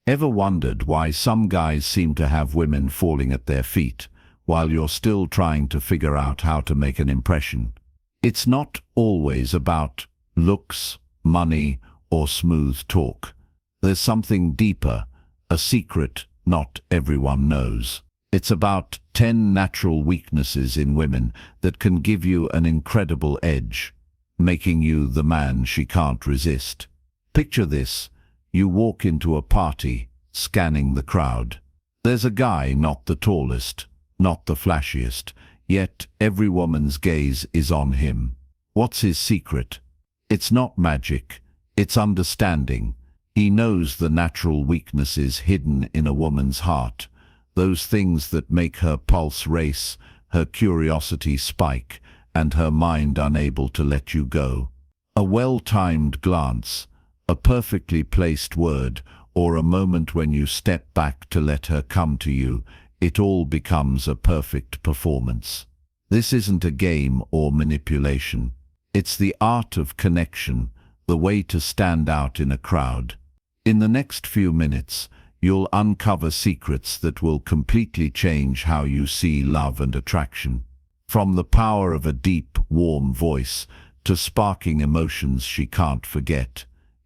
Ever wondered why some guys seem to have women falling at their feet, while you're still trying to figure out how to make an impression? It's not always about looks, money, or smooth talk. There's something deeper, a secret not everyone knows. It's about 10 natural weaknesses in women that can give you an incredible edge, making you the man she can't resist. Picture this. You walk into a party, scanning the crowd. There's a guy not the tallest, not the flashiest, yet every woman's gaze is on him. What's his secret? It's not magic, it's understanding. He knows the natural weaknesses hidden in a woman's heart, those things that make her pulse race, her curiosity spike, and her mind unable to let you go. A well-timed glance, a perfectly placed word, or a moment when you step back to let her come to you, it all becomes a perfect performance. This isn't a game or manipulation. It's the art of connection, the way to stand out in a crowd. In the next few minutes, you'll uncover secrets that will completely change how you see love and attraction. From the power of a deep, warm voice to sparking emotions she can't forget.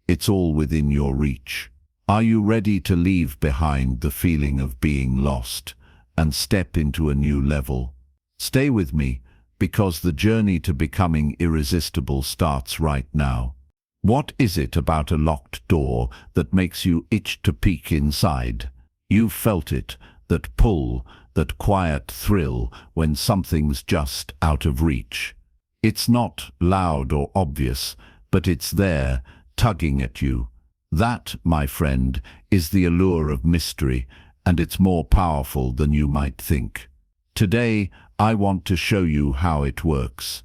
It's all within your reach. Are you ready to leave behind the feeling of being lost and step into a new level? Stay with me, because the journey to becoming irresistible starts right now. What is it about a locked door that makes you itch to peek inside? You've felt it, that pull, that quiet thrill when something's just out of reach. It's not loud or obvious, but it's there, tugging at you. That, my friend, is the allure of mystery, and it's more powerful than you might think. Today, I want to show you how it works,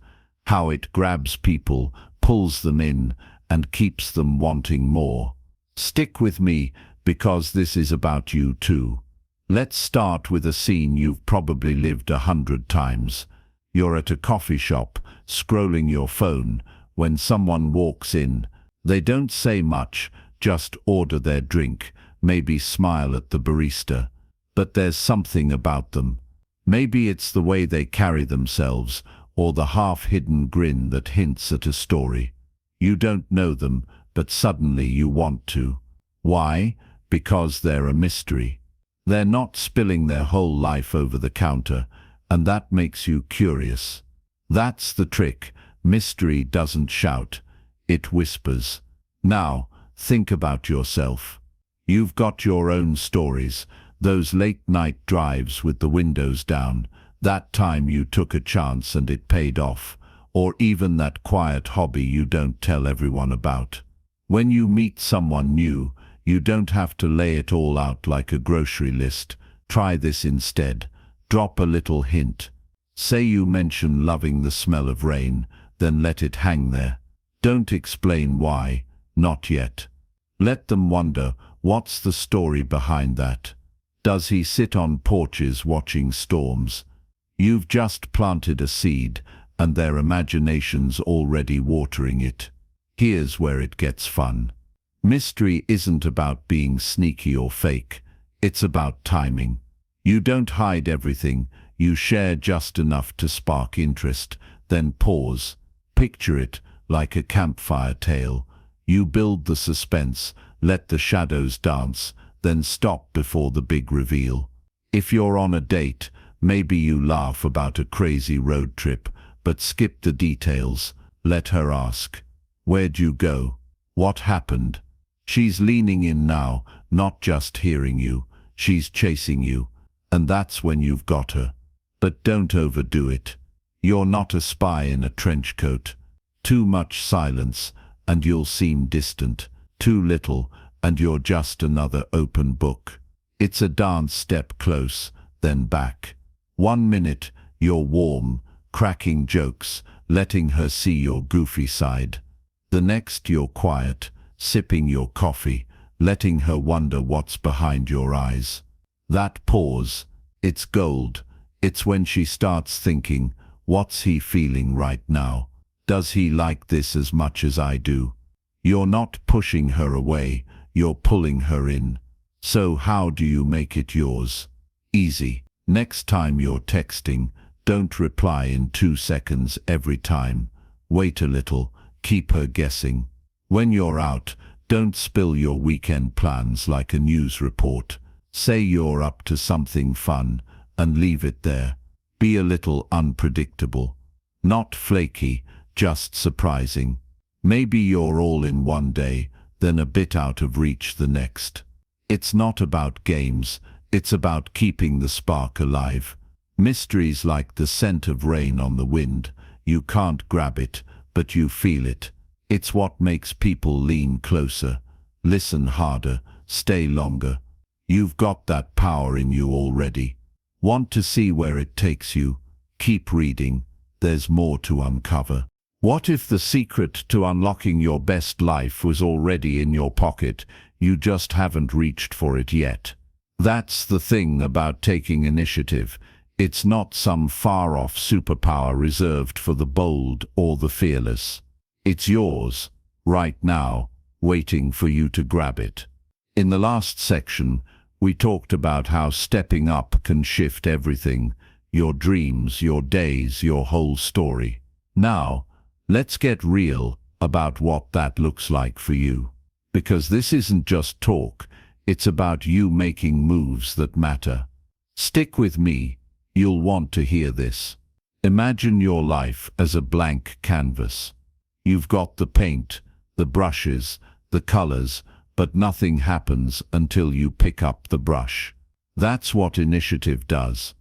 how it grabs people, pulls them in, and keeps them wanting more. Stick with me, because this is about you too. Let's start with a scene you've probably lived 100 times. You're at a coffee shop, scrolling your phone, when someone walks in. They don't say much, just order their drink, maybe smile at the barista. But there's something about them. Maybe it's the way they carry themselves, or the half-hidden grin that hints at a story. You don't know them, but suddenly you want to. Why? Because they're a mystery. They're not spilling their whole life over the counter, and that makes you curious. That's the trick. Mystery doesn't shout, it whispers. Now, think about yourself. You've got your own stories, those late-night drives with the windows down, that time you took a chance and it paid off, or even that quiet hobby you don't tell everyone about. When you meet someone new, you don't have to lay it all out like a grocery list. Try this instead. Drop a little hint. Say you mention loving the smell of rain, then let it hang there. Don't explain why, not yet. Let them wonder, what's the story behind that? Does he sit on porches watching storms? You've just planted a seed, and their imagination's already watering it. Here's where it gets fun. Mystery isn't about being sneaky or fake. It's about timing. You don't hide everything. You share just enough to spark interest, then pause. Picture it like a campfire tale. You build the suspense, let the shadows dance, then stop before the big reveal. If you're on a date, maybe you laugh about a crazy road trip, but skip the details. Let her ask, "Where'd you go? What happened?" She's leaning in now, not just hearing you. She's chasing you, and that's when you've got her. But don't overdo it. You're not a spy in a trench coat. Too much silence, and you'll seem distant. Too little, and you're just another open book. It's a dance, step close, then back. 1 minute, you're warm, cracking jokes, letting her see your goofy side. The next, you're quiet, sipping your coffee, letting her wonder what's behind your eyes. That pause, it's gold. It's when she starts thinking, what's he feeling right now? Does he like this as much as I do? You're not pushing her away, you're pulling her in. So how do you make it yours? Easy. Next time you're texting, don't reply in 2 seconds every time. Wait a little, keep her guessing. When you're out, don't spill your weekend plans like a news report. Say you're up to something fun and leave it there. Be a little unpredictable. Not flaky, just surprising. Maybe you're all in one day, then a bit out of reach the next. It's not about games, it's about keeping the spark alive. Mystery's like the scent of rain on the wind. You can't grab it, but you feel it. It's what makes people lean closer, listen harder, stay longer. You've got that power in you already. Want to see where it takes you? Keep reading. There's more to uncover. What if the secret to unlocking your best life was already in your pocket? You just haven't reached for it yet. That's the thing about taking initiative. It's not some far-off superpower reserved for the bold or the fearless. It's yours, right now, waiting for you to grab it. In the last section, we talked about how stepping up can shift everything, your dreams, your days, your whole story. Now, let's get real about what that looks like for you. Because this isn't just talk, it's about you making moves that matter. Stick with me, you'll want to hear this. Imagine your life as a blank canvas. You've got the paint, the brushes, the colors, but nothing happens until you pick up the brush. That's what initiative does.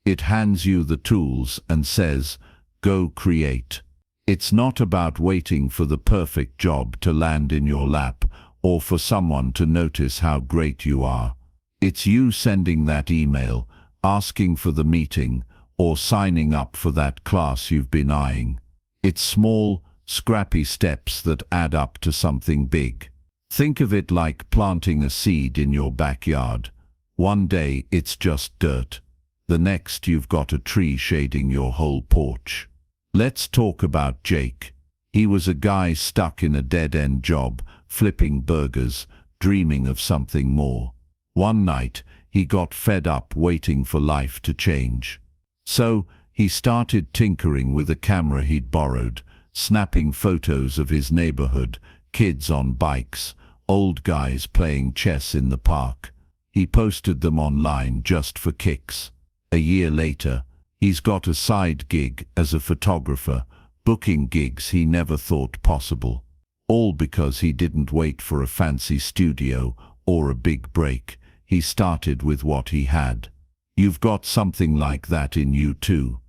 It hands you the tools and says, go create. It's not about waiting for the perfect job to land in your lap or for someone to notice how great you are. It's you sending that email, asking for the meeting, or signing up for that class you've been eyeing. It's small, scrappy steps that add up to something big. Think of it like planting a seed in your backyard. One day it's just dirt. The next you've got a tree shading your whole porch. Let's talk about Jake. He was a guy stuck in a dead-end job, flipping burgers, dreaming of something more. One night, he got fed up waiting for life to change. So, he started tinkering with a camera he'd borrowed, snapping photos of his neighborhood, kids on bikes, old guys playing chess in the park. He posted them online just for kicks. A year later, he's got a side gig as a photographer, booking gigs he never thought possible. All because he didn't wait for a fancy studio or a big break. He started with what he had. You've got something like that in you too.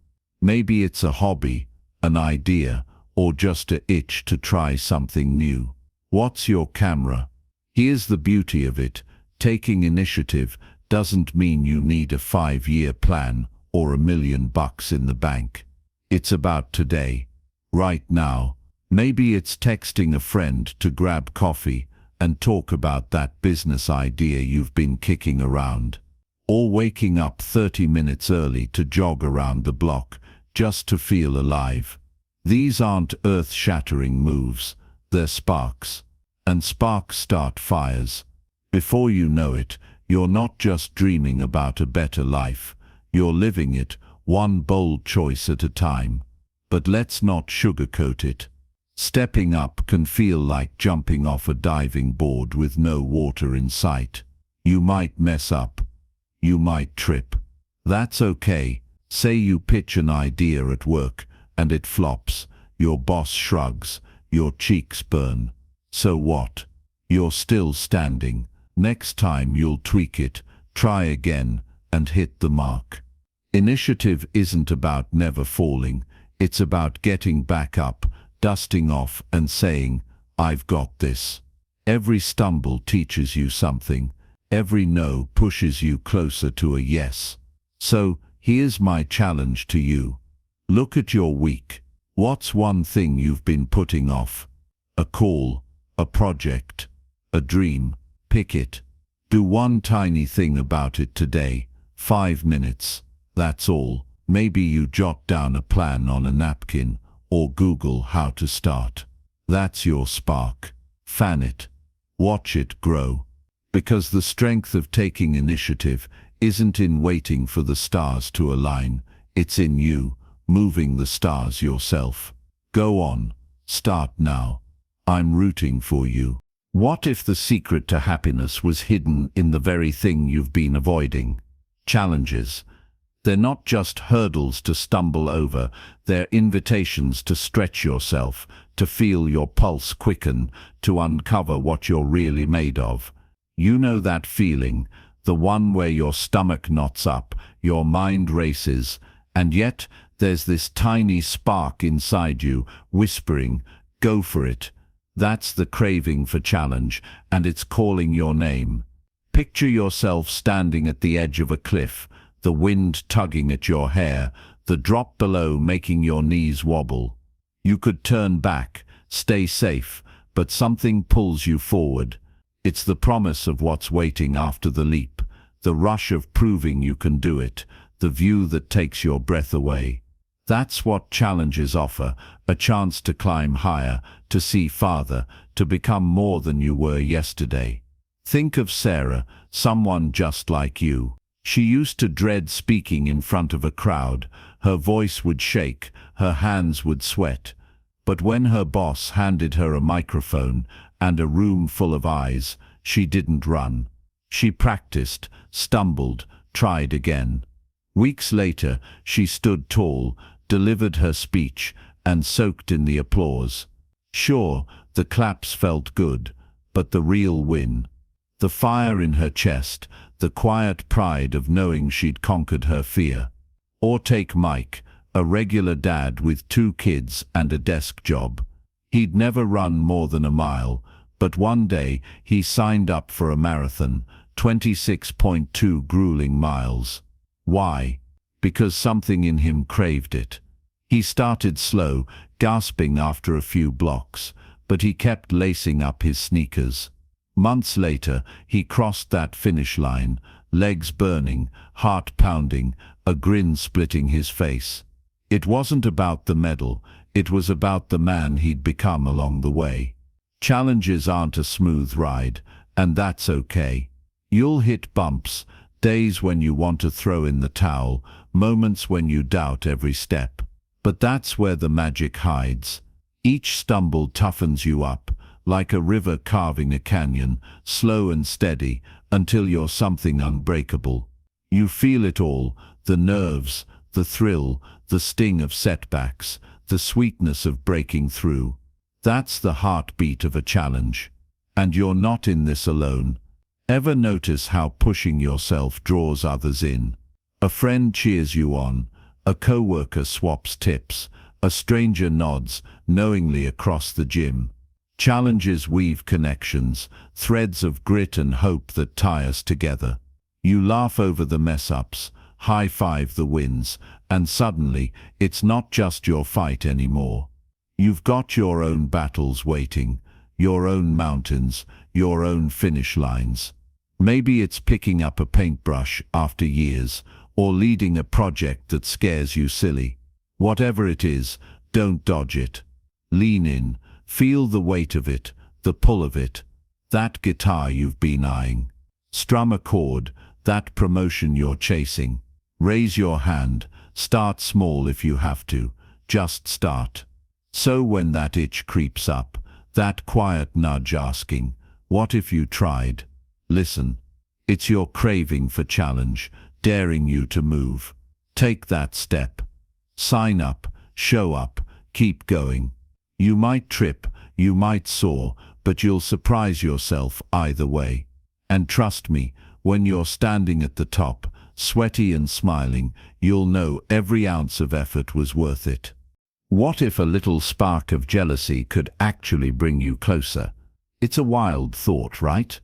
Maybe it's a hobby, an idea, or just an itch to try something new. What's your camera? Here's the beauty of it. Taking initiative doesn't mean you need a 5-year plan or $1 million in the bank. It's about today, right now. Maybe it's texting a friend to grab coffee and talk about that business idea you've been kicking around. Or waking up 30 minutes early to jog around the block just to feel alive. These aren't earth-shattering moves, they're sparks. And sparks start fires. Before you know it, you're not just dreaming about a better life, you're living it, one bold choice at a time. But let's not sugarcoat it. Stepping up can feel like jumping off a diving board with no water in sight. You might mess up. You might trip. That's okay. Say you pitch an idea at work and it flops. Your boss shrugs. Your cheeks burn. So what? You're still standing. Next time you'll tweak it, try again, and hit the mark. Initiative isn't about never falling. It's about getting back up, dusting off and saying, I've got this. Every stumble teaches you something. Every no pushes you closer to a yes. So, here's my challenge to you. Look at your week. What's one thing you've been putting off? A call, a project, a dream. Pick it. Do one tiny thing about it today. 5 minutes. That's all. Maybe you jot down a plan on a napkin or Google how to start. That's your spark. Fan it. Watch it grow. Because the strength of taking initiative isn't in waiting for the stars to align, it's in you, moving the stars yourself. Go on, start now. I'm rooting for you. What if the secret to happiness was hidden in the very thing you've been avoiding? Challenges. They're not just hurdles to stumble over, they're invitations to stretch yourself, to feel your pulse quicken, to uncover what you're really made of. You know that feeling, the one where your stomach knots up, your mind races, and yet there's this tiny spark inside you, whispering, go for it. That's the craving for challenge, and it's calling your name. Picture yourself standing at the edge of a cliff, the wind tugging at your hair, the drop below making your knees wobble. You could turn back, stay safe, but something pulls you forward. It's the promise of what's waiting after the leap, the rush of proving you can do it, the view that takes your breath away. That's what challenges offer, a chance to climb higher, to see farther, to become more than you were yesterday. Think of Sarah, someone just like you. She used to dread speaking in front of a crowd. Her voice would shake, her hands would sweat. But when her boss handed her a microphone and a room full of eyes, she didn't run. She practiced, stumbled, tried again. Weeks later, she stood tall, delivered her speech, and soaked in the applause. Sure, the claps felt good, but the real win, the fire in her chest, the quiet pride of knowing she'd conquered her fear. Or take Mike, a regular dad with 2 kids and a desk job. He'd never run more than a mile, but one day he signed up for a marathon, 26.2 grueling miles. Why? Because something in him craved it. He started slow, gasping after a few blocks, but he kept lacing up his sneakers. Months later, he crossed that finish line, legs burning, heart pounding, a grin splitting his face. It wasn't about the medal, it was about the man he'd become along the way. Challenges aren't a smooth ride, and that's okay. You'll hit bumps, days when you want to throw in the towel, moments when you doubt every step. But that's where the magic hides. Each stumble toughens you up, like a river carving a canyon, slow and steady, until you're something unbreakable. You feel it all, the nerves, the thrill, the sting of setbacks, the sweetness of breaking through. That's the heartbeat of a challenge. And you're not in this alone. Ever notice how pushing yourself draws others in? A friend cheers you on, a coworker swaps tips, a stranger nods knowingly across the gym. Challenges weave connections, threads of grit and hope that tie us together. You laugh over the mess-ups, high-five the wins, and suddenly it's not just your fight anymore. You've got your own battles waiting, your own mountains, your own finish lines. Maybe it's picking up a paintbrush after years, or leading a project that scares you silly. Whatever it is, don't dodge it. Lean in, feel the weight of it, the pull of it. That guitar you've been eyeing. Strum a chord, that promotion you're chasing. Raise your hand, start small if you have to, just start. So when that itch creeps up, that quiet nudge asking, what if you tried? Listen, it's your craving for challenge, daring you to move. Take that step. Sign up, show up, keep going. You might trip, you might soar, but you'll surprise yourself either way. And trust me, when you're standing at the top, sweaty and smiling, you'll know every ounce of effort was worth it. What if a little spark of jealousy could actually bring you closer? It's a wild thought, right?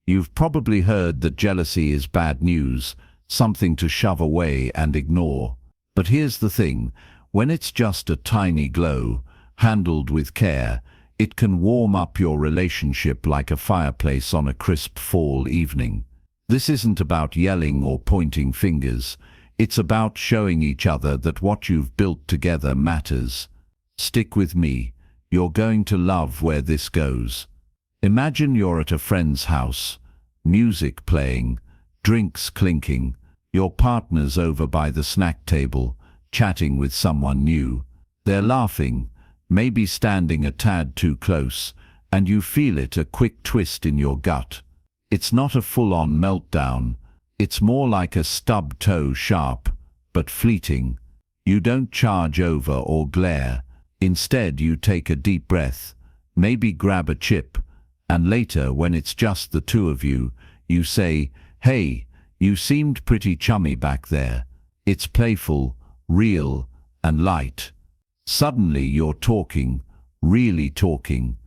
You've probably heard that jealousy is bad news, something to shove away and ignore. But here's the thing, when it's just a tiny glow, handled with care, it can warm up your relationship like a fireplace on a crisp fall evening. This isn't about yelling or pointing fingers. It's about showing each other that what you've built together matters. Stick with me. You're going to love where this goes. Imagine you're at a friend's house. music playing, drinks clinking, your partner's over by the snack table, chatting with someone new. They're laughing, maybe standing a tad too close, and you feel it, a quick twist in your gut. It's not a full-on meltdown. It's more like a stub toe, sharp, but fleeting. You don't charge over or glare. Instead, you take a deep breath, maybe grab a chip, and later, when it's just the two of you, you say, "Hey, you seemed pretty chummy back there." It's playful, real, and light. Suddenly you're talking, really talking,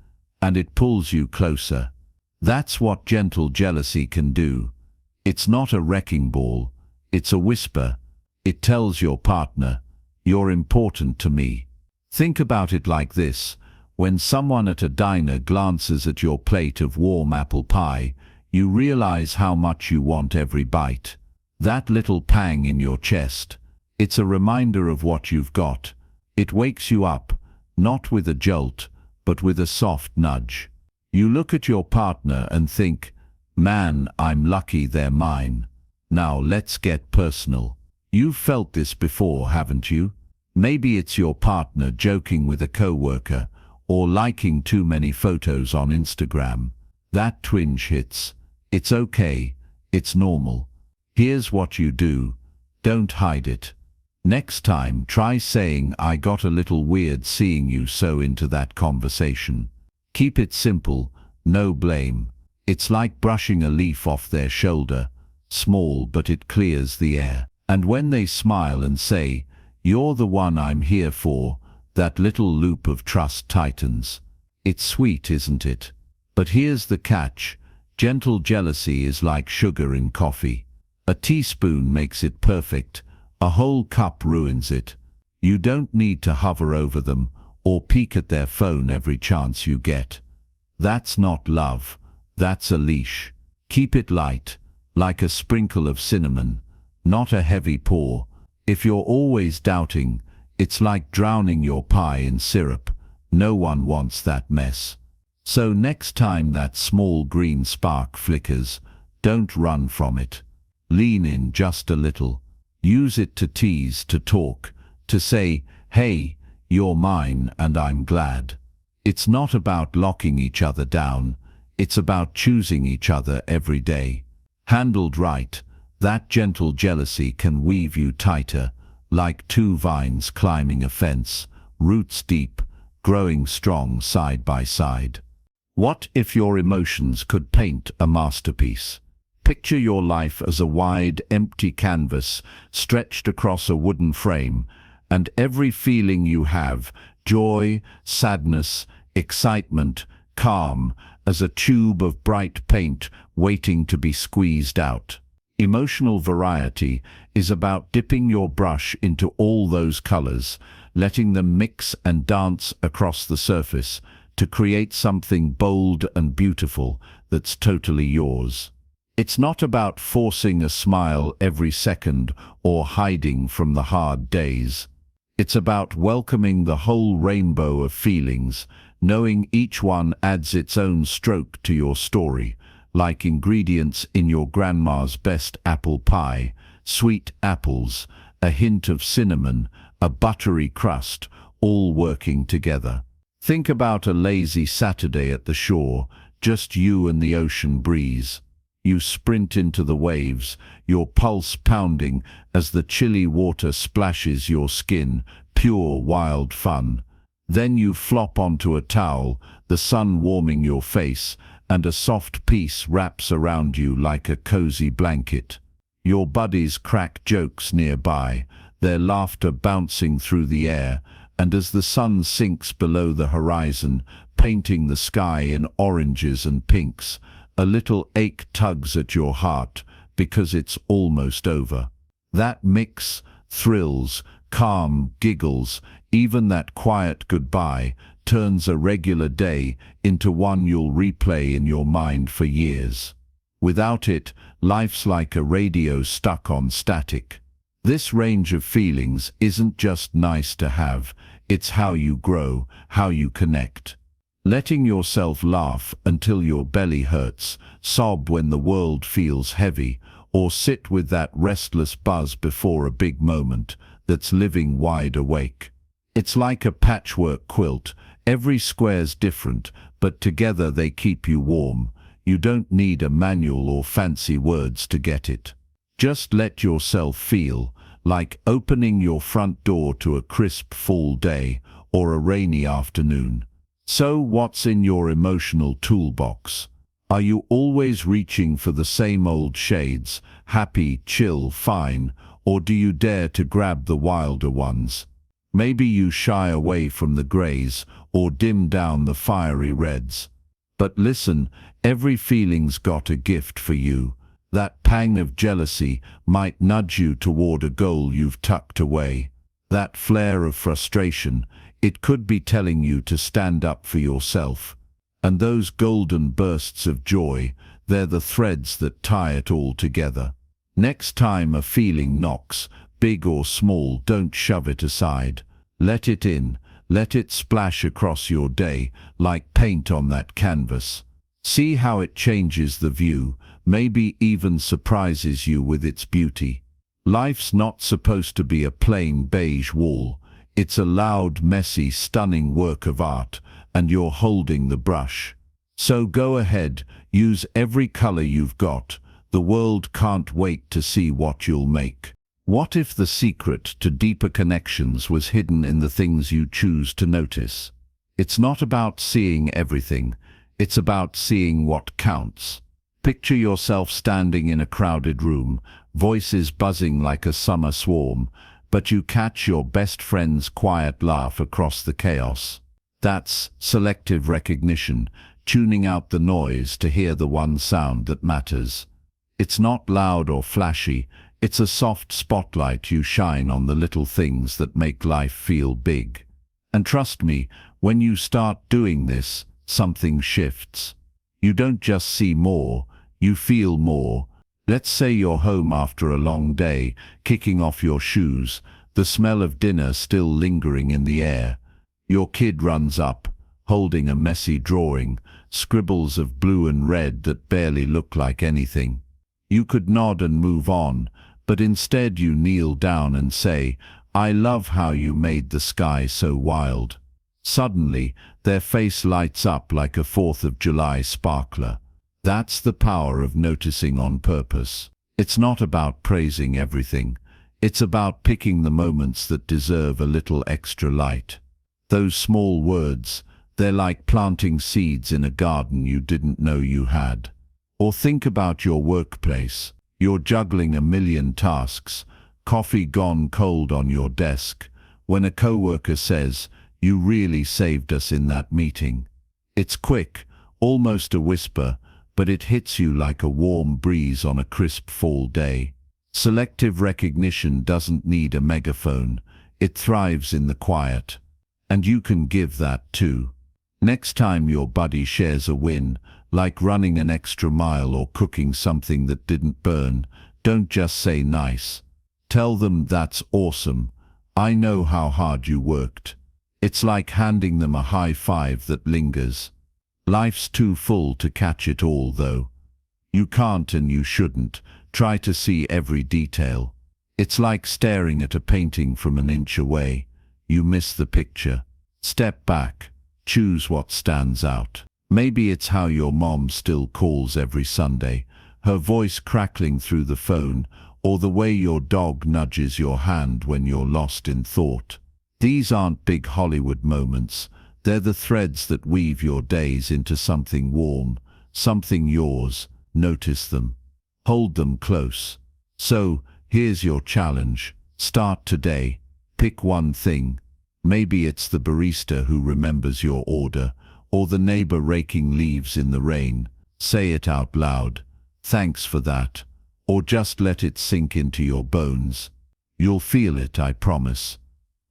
and it pulls you closer. That's what gentle jealousy can do. It's not a wrecking ball, it's a whisper. It tells your partner, "You're important to me." Think about it like this. When someone at a diner glances at your plate of warm apple pie, you realize how much you want every bite. That little pang in your chest, it's a reminder of what you've got. It wakes you up, not with a jolt, but with a soft nudge. You look at your partner and think, "Man, I'm lucky they're mine." Now let's get personal. You've felt this before, haven't you? Maybe it's your partner joking with a coworker or liking too many photos on Instagram. That twinge hits. It's okay. It's normal. Here's what you do. Don't hide it. Next time, try saying, "I got a little weird seeing you so into that conversation." Keep it simple, no blame. It's like brushing a leaf off their shoulder. Small, but it clears the air. And when they smile and say, "You're the one I'm here for," that little loop of trust tightens. It's sweet, isn't it? But here's the catch. Gentle jealousy is like sugar in coffee. A teaspoon makes it perfect. A whole cup ruins it. You don't need to hover over them or peek at their phone every chance you get. That's not love. That's a leash. Keep it light, like a sprinkle of cinnamon, not a heavy pour. If you're always doubting, it's like drowning your pie in syrup. No one wants that mess. So next time that small green spark flickers, don't run from it. Lean in just a little. Use it to tease, to talk, to say, "Hey, you're mine and I'm glad." It's not about locking each other down. It's about choosing each other every day. Handled right, that gentle jealousy can weave you tighter, like two vines climbing a fence, roots deep, growing strong side by side. What if your emotions could paint a masterpiece? Picture your life as a wide, empty canvas stretched across a wooden frame, and every feeling you have, joy, sadness, excitement, calm, as a tube of bright paint waiting to be squeezed out. Emotional variety is about dipping your brush into all those colors, letting them mix and dance across the surface to create something bold and beautiful that's totally yours. It's not about forcing a smile every second or hiding from the hard days. It's about welcoming the whole rainbow of feelings, knowing each one adds its own stroke to your story, like ingredients in your grandma's best apple pie, sweet apples, a hint of cinnamon, a buttery crust, all working together. Think about a lazy Saturday at the shore, just you and the ocean breeze. You sprint into the waves, your pulse pounding as the chilly water splashes your skin, pure wild fun. Then you flop onto a towel, the sun warming your face, and a soft peace wraps around you like a cozy blanket. Your buddies crack jokes nearby, their laughter bouncing through the air, and as the sun sinks below the horizon, painting the sky in oranges and pinks, a little ache tugs at your heart because it's almost over. That mix, thrills, calm, giggles, even that quiet goodbye turns a regular day into one you'll replay in your mind for years. Without it, life's like a radio stuck on static. This range of feelings isn't just nice to have, it's how you grow, how you connect. letting yourself laugh until your belly hurts, sob when the world feels heavy, or sit with that restless buzz before a big moment that's living wide awake. It's like a patchwork quilt. Every square's different, but together they keep you warm. You don't need a manual or fancy words to get it. Just let yourself feel, like opening your front door to a crisp fall day or a rainy afternoon. So what's in your emotional toolbox? Are you always reaching for the same old shades, happy, chill, fine, or do you dare to grab the wilder ones? Maybe you shy away from the grays or dim down the fiery reds. But listen, every feeling's got a gift for you. That pang of jealousy might nudge you toward a goal you've tucked away. That flare of frustration, it could be telling you to stand up for yourself. And those golden bursts of joy, they're the threads that tie it all together. Next time a feeling knocks, big or small, don't shove it aside. Let it in, let it splash across your day like paint on that canvas. See how it changes the view, maybe even surprises you with its beauty. Life's not supposed to be a plain beige wall. It's a loud, messy, stunning work of art, and you're holding the brush. So go ahead, use every color you've got. The world can't wait to see what you'll make. What if the secret to deeper connections was hidden in the things you choose to notice? It's not about seeing everything, it's about seeing what counts. Picture yourself standing in a crowded room, voices buzzing like a summer swarm, but you catch your best friend's quiet laugh across the chaos. That's selective recognition, tuning out the noise to hear the one sound that matters. It's not loud or flashy, it's a soft spotlight you shine on the little things that make life feel big. And trust me, when you start doing this, something shifts. You don't just see more, you feel more. Let's say you're home after a long day, kicking off your shoes, the smell of dinner still lingering in the air. Your kid runs up, holding a messy drawing, scribbles of blue and red that barely look like anything. You could nod and move on, but instead you kneel down and say, "I love how you made the sky so wild." Suddenly, their face lights up like a 4th of July sparkler. That's the power of noticing on purpose. It's not about praising everything. It's about picking the moments that deserve a little extra light. Those small words, they're like planting seeds in a garden you didn't know you had. Or think about your workplace. You're juggling a million tasks, coffee gone cold on your desk, when a coworker says, "You really saved us in that meeting." It's quick, almost a whisper, but it hits you like a warm breeze on a crisp fall day. Selective recognition doesn't need a megaphone. It thrives in the quiet. And you can give that too. Next time your buddy shares a win, like running an extra mile or cooking something that didn't burn, don't just say nice. Tell them that's awesome. I know how hard you worked. It's like handing them a high five that lingers. Life's too full to catch it all, though. You can't and you shouldn't. Try to see every detail. It's like staring at a painting from an inch away. You miss the picture. Step back. Choose what stands out. Maybe it's how your mom still calls every Sunday, her voice crackling through the phone, or the way your dog nudges your hand when you're lost in thought. These aren't big Hollywood moments. They're the threads that weave your days into something warm, something yours. Notice them. Hold them close. So, here's your challenge. Start today. Pick one thing. Maybe it's the barista who remembers your order, or the neighbor raking leaves in the rain. Say it out loud. Thanks for that. Or just let it sink into your bones. You'll feel it, I promise.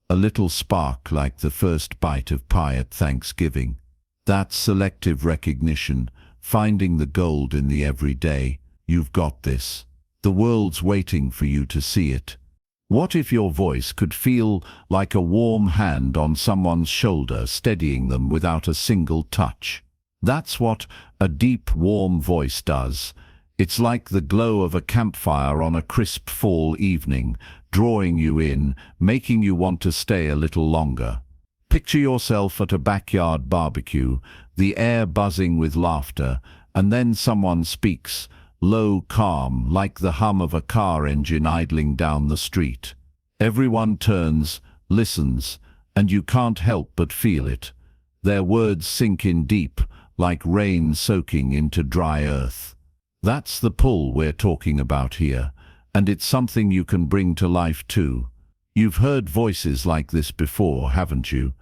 A little spark like the first bite of pie at Thanksgiving. That's selective recognition, finding the gold in the everyday. You've got this. The world's waiting for you to see it. What if your voice could feel like a warm hand on someone's shoulder, steadying them without a single touch? That's what a deep, warm voice does. It's like the glow of a campfire on a crisp fall evening, drawing you in, making you want to stay a little longer. Picture yourself at a backyard barbecue, the air buzzing with laughter, and then someone speaks, low, calm, like the hum of a car engine idling down the street. Everyone turns, listens, and you can't help but feel it. Their words sink in deep, like rain soaking into dry earth. That's the pull we're talking about here, and it's something you can bring to life too. You've heard voices like this before, haven't you?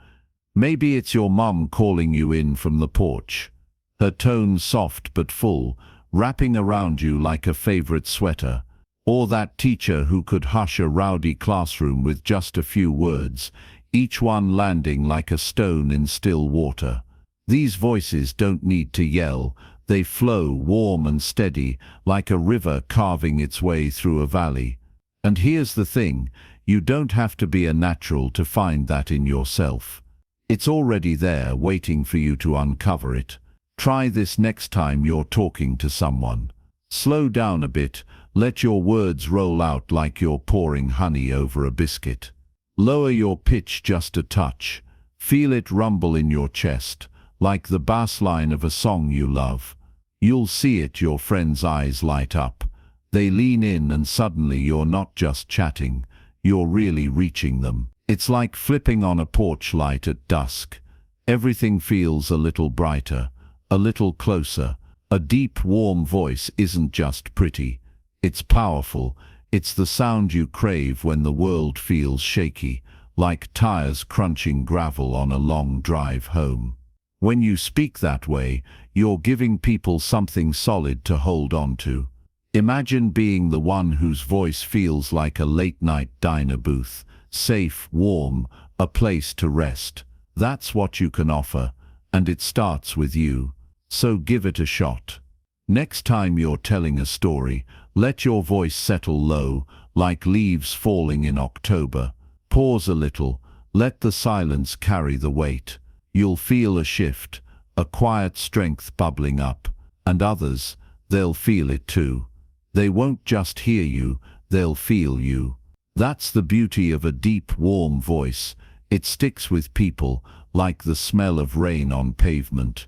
Maybe it's your mum calling you in from the porch, her tone soft but full, wrapping around you like a favorite sweater. Or that teacher who could hush a rowdy classroom with just a few words, each one landing like a stone in still water. These voices don't need to yell. They flow warm and steady, like a river carving its way through a valley. And here's the thing, you don't have to be a natural to find that in yourself. It's already there, waiting for you to uncover it. Try this next time you're talking to someone. Slow down a bit, let your words roll out like you're pouring honey over a biscuit. Lower your pitch just a touch. Feel it rumble in your chest, like the bass line of a song you love. You'll see it, your friends' eyes light up. They lean in and suddenly you're not just chatting, you're really reaching them. It's like flipping on a porch light at dusk. Everything feels a little brighter, a little closer. A deep, warm voice isn't just pretty. It's powerful. It's the sound you crave when the world feels shaky, like tires crunching gravel on a long drive home. When you speak that way, you're giving people something solid to hold on to. Imagine being the one whose voice feels like a late-night diner booth, safe, warm, a place to rest. That's what you can offer, and it starts with you. So give it a shot. Next time you're telling a story, let your voice settle low, like leaves falling in October. Pause a little, let the silence carry the weight. You'll feel a shift, a quiet strength bubbling up, and others, they'll feel it too. They won't just hear you, they'll feel you. That's the beauty of a deep, warm voice. It sticks with people, like the smell of rain on pavement.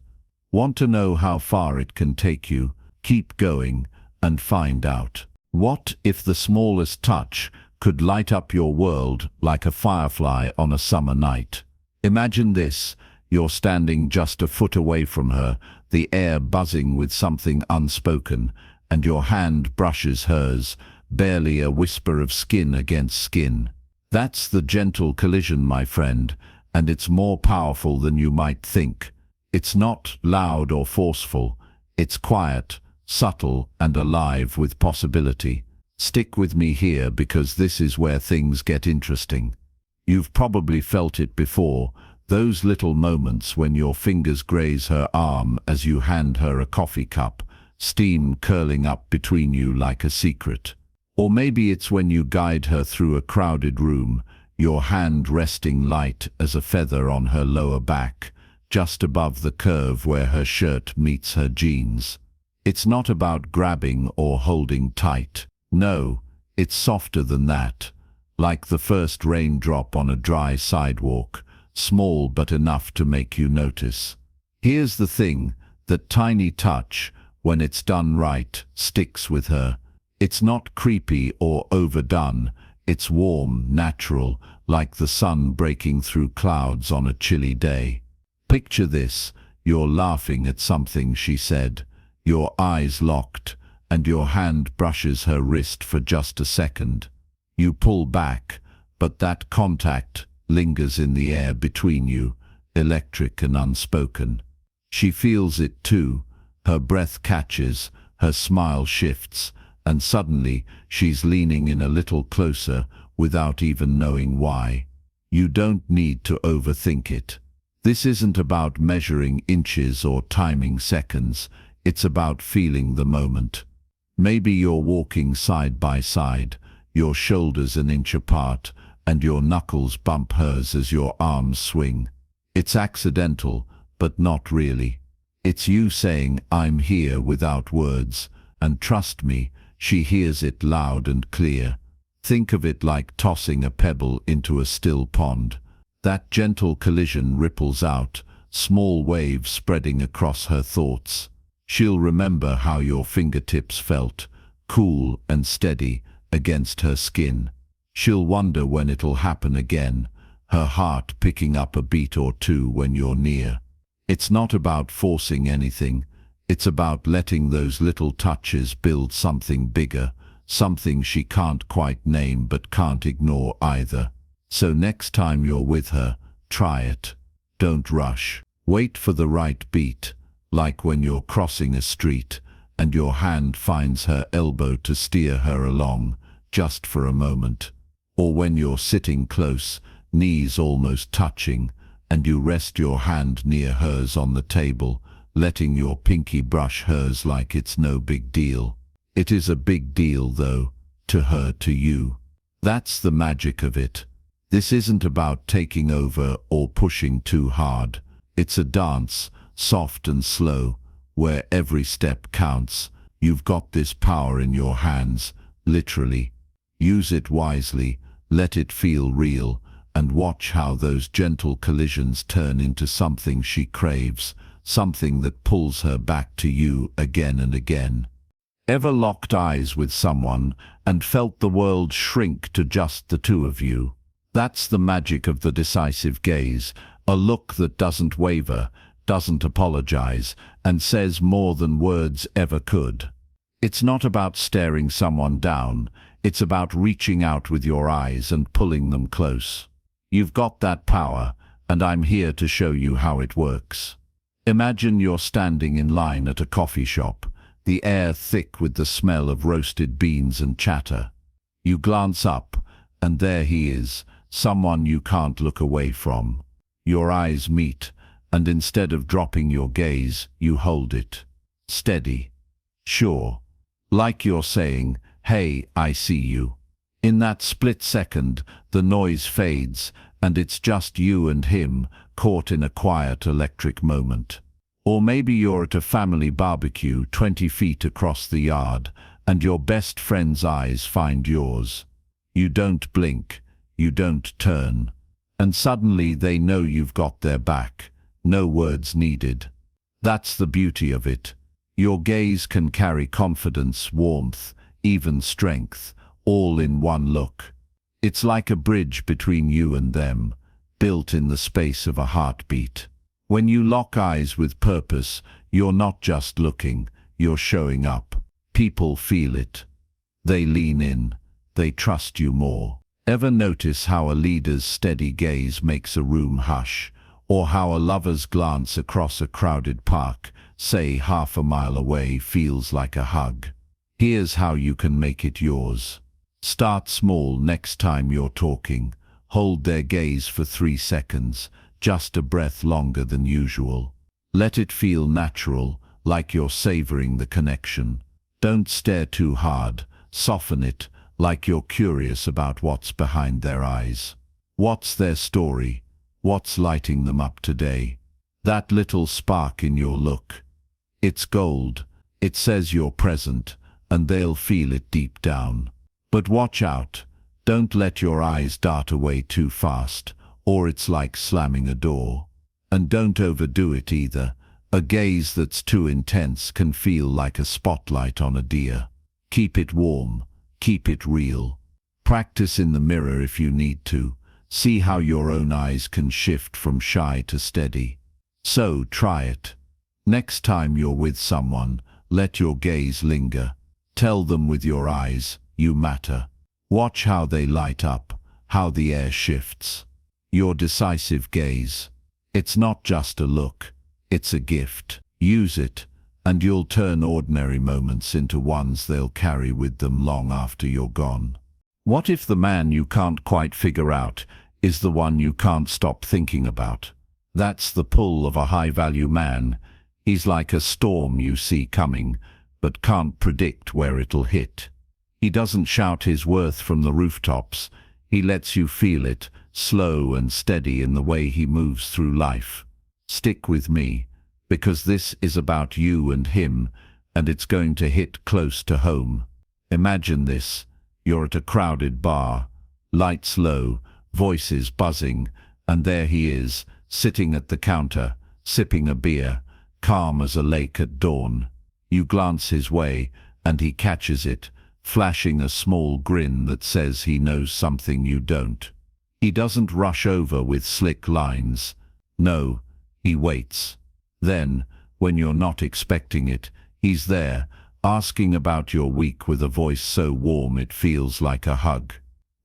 Want to know how far it can take you? Keep going and find out. What if the smallest touch could light up your world like a firefly on a summer night? Imagine this, you're standing just a foot away from her, the air buzzing with something unspoken, and your hand brushes hers, barely a whisper of skin against skin. That's the gentle collision, my friend, and it's more powerful than you might think. It's not loud or forceful. It's quiet, subtle, and alive with possibility. Stick with me here because this is where things get interesting. You've probably felt it before, those little moments when your fingers graze her arm as you hand her a coffee cup, steam curling up between you like a secret. Or maybe it's when you guide her through a crowded room, your hand resting light as a feather on her lower back, just above the curve where her shirt meets her jeans. It's not about grabbing or holding tight. No, it's softer than that, like the first raindrop on a dry sidewalk, small but enough to make you notice. Here's the thing, that tiny touch, when it's done right, sticks with her. It's not creepy or overdone, it's warm, natural, like the sun breaking through clouds on a chilly day. Picture this, you're laughing at something she said, your eyes locked, and your hand brushes her wrist for just a second. You pull back, but that contact lingers in the air between you, electric and unspoken. She feels it too, her breath catches, her smile shifts, and suddenly she's leaning in a little closer without even knowing why. You don't need to overthink it. This isn't about measuring inches or timing seconds, it's about feeling the moment. Maybe you're walking side by side, your shoulders an inch apart, and your knuckles bump hers as your arms swing. It's accidental, but not really. It's you saying, "I'm here," without words, and trust me, she hears it loud and clear. Think of it like tossing a pebble into a still pond. That gentle collision ripples out, small waves spreading across her thoughts. She'll remember how your fingertips felt, cool and steady, against her skin. She'll wonder when it'll happen again, her heart picking up a beat or two when you're near. It's not about forcing anything. It's about letting those little touches build something bigger, something she can't quite name but can't ignore either. So next time you're with her, try it. Don't rush. Wait for the right beat, like when you're crossing a street and your hand finds her elbow to steer her along, just for a moment. Or when you're sitting close, knees almost touching, and you rest your hand near hers on the table, letting your pinky brush hers like it's no big deal. It is a big deal, though, to her, to you. That's the magic of it. This isn't about taking over or pushing too hard. It's a dance, soft and slow, where every step counts. You've got this power in your hands, literally. Use it wisely, let it feel real, and watch how those gentle collisions turn into something she craves, something that pulls her back to you again and again. Ever locked eyes with someone and felt the world shrink to just the two of you? That's the magic of the decisive gaze, a look that doesn't waver, doesn't apologize, and says more than words ever could. It's not about staring someone down, it's about reaching out with your eyes and pulling them close. You've got that power, and I'm here to show you how it works. Imagine you're standing in line at a coffee shop, the air thick with the smell of roasted beans and chatter. You glance up, and there he is, someone you can't look away from. Your eyes meet, and instead of dropping your gaze, you hold it. Steady. Sure. Like you're saying, "Hey, I see you." In that split second, the noise fades, and it's just you and him, caught in a quiet electric moment. Or maybe you're at a family barbecue 20 feet across the yard, and your best friend's eyes find yours. You don't blink, you don't turn, and suddenly they know you've got their back. No words needed. That's the beauty of it. Your gaze can carry confidence, warmth, even strength, all in one look. It's like a bridge between you and them, built in the space of a heartbeat. When you lock eyes with purpose, you're not just looking, you're showing up. People feel it. They lean in. They trust you more. Ever notice how a leader's steady gaze makes a room hush, or how a lover's glance across a crowded park, say half a mile away, feels like a hug? Here's how you can make it yours. Start small next time you're talking. Hold their gaze for 3 seconds, just a breath longer than usual. Let it feel natural, like you're savoring the connection. Don't stare too hard. Soften it, like you're curious about what's behind their eyes. What's their story? What's lighting them up today? That little spark in your look. It's gold. It says you're present, and they'll feel it deep down. But watch out. Don't let your eyes dart away too fast, or it's like slamming a door. And don't overdo it either. A gaze that's too intense can feel like a spotlight on a deer. Keep it warm. Keep it real. Practice in the mirror if you need to. See how your own eyes can shift from shy to steady. So try it. Next time you're with someone, let your gaze linger. Tell them with your eyes, you matter. Watch how they light up, how the air shifts. Your decisive gaze. It's not just a look, it's a gift. Use it, and you'll turn ordinary moments into ones they'll carry with them long after you're gone. What if the man you can't quite figure out is the one you can't stop thinking about? That's the pull of a high-value man. He's like a storm you see coming, but can't predict where it'll hit. He doesn't shout his worth from the rooftops. He lets you feel it, slow and steady in the way he moves through life. Stick with me, because this is about you and him, and it's going to hit close to home. Imagine this. You're at a crowded bar, lights low, voices buzzing, and there he is, sitting at the counter, sipping a beer, calm as a lake at dawn. You glance his way, and he catches it, flashing a small grin that says he knows something you don't. He doesn't rush over with slick lines. No, he waits. Then, when you're not expecting it, he's there, asking about your week with a voice so warm it feels like a hug.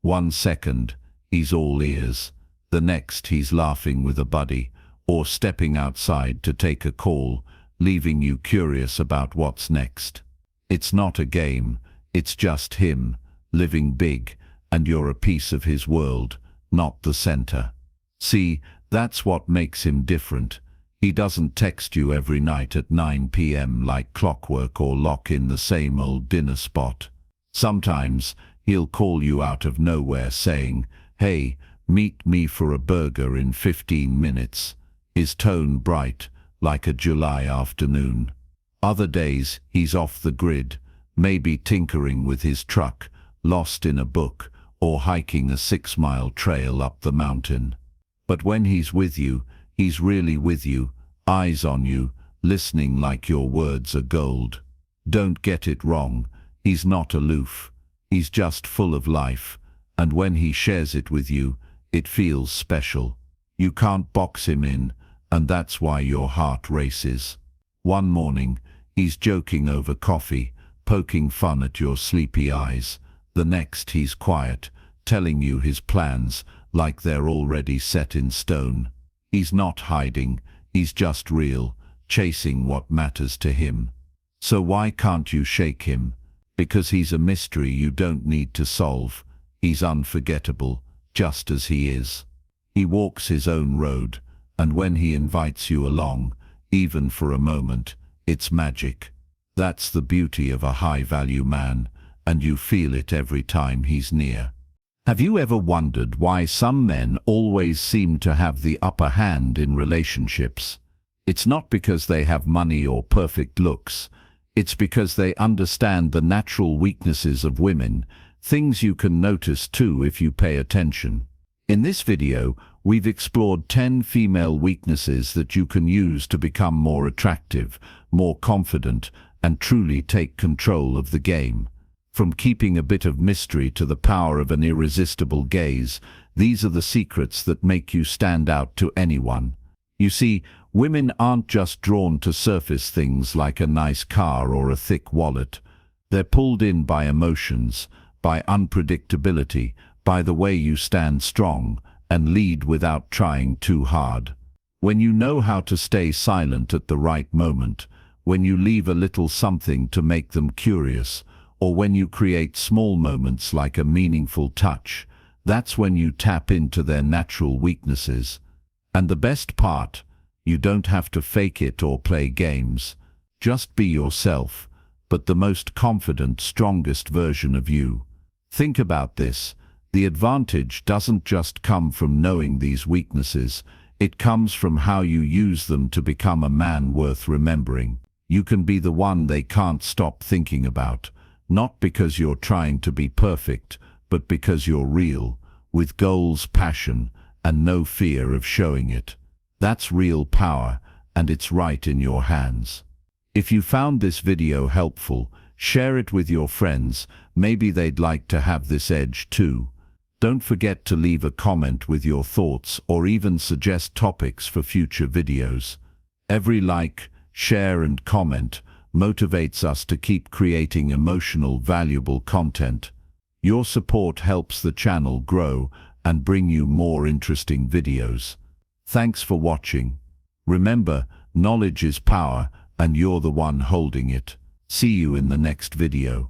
1 second, he's all ears. The next, he's laughing with a buddy, or stepping outside to take a call, leaving you curious about what's next. It's not a game, it's just him, living big, and you're a piece of his world, not the center. See, that's what makes him different. He doesn't text you every night at 9 p.m. like clockwork or lock in the same old dinner spot. Sometimes, he'll call you out of nowhere saying, "Hey, meet me for a burger in 15 minutes. His tone bright, like a July afternoon. Other days, he's off the grid, maybe tinkering with his truck, lost in a book, or hiking a 6-mile trail up the mountain. But when he's with you, he's really with you, eyes on you, listening like your words are gold. Don't get it wrong, he's not aloof. He's just full of life, and when he shares it with you, it feels special. You can't box him in, and that's why your heart races. One morning, he's joking over coffee, poking fun at your sleepy eyes. The next, he's quiet, telling you his plans like they're already set in stone. He's not hiding, he's just real, chasing what matters to him. So why can't you shake him? Because he's a mystery you don't need to solve. He's unforgettable, just as he is. He walks his own road, and when he invites you along, even for a moment, it's magic. That's the beauty of a high-value man, and you feel it every time he's near. Have you ever wondered why some men always seem to have the upper hand in relationships? It's not because they have money or perfect looks. It's because they understand the natural weaknesses of women, things you can notice too if you pay attention. In this video, we've explored 10 female weaknesses that you can use to become more attractive, more confident, and truly take control of the game. From keeping a bit of mystery to the power of an irresistible gaze, these are the secrets that make you stand out to anyone. You see, women aren't just drawn to surface things like a nice car or a thick wallet. They're pulled in by emotions, by unpredictability, by the way you stand strong and lead without trying too hard. When you know how to stay silent at the right moment, when you leave a little something to make them curious, or when you create small moments like a meaningful touch, that's when you tap into their natural weaknesses. And the best part, you don't have to fake it or play games. Just be yourself, but the most confident, strongest version of you. Think about this. The advantage doesn't just come from knowing these weaknesses, it comes from how you use them to become a man worth remembering. You can be the one they can't stop thinking about, not because you're trying to be perfect, but because you're real, with goals, passion, and no fear of showing it. That's real power, and it's right in your hands. If you found this video helpful, share it with your friends. Maybe they'd like to have this edge too. Don't forget to leave a comment with your thoughts or even suggest topics for future videos. Every like, share and comment motivates us to keep creating emotional, valuable content. Your support helps the channel grow and bring you more interesting videos. Thanks for watching. Remember, knowledge is power, and you're the one holding it. See you in the next video.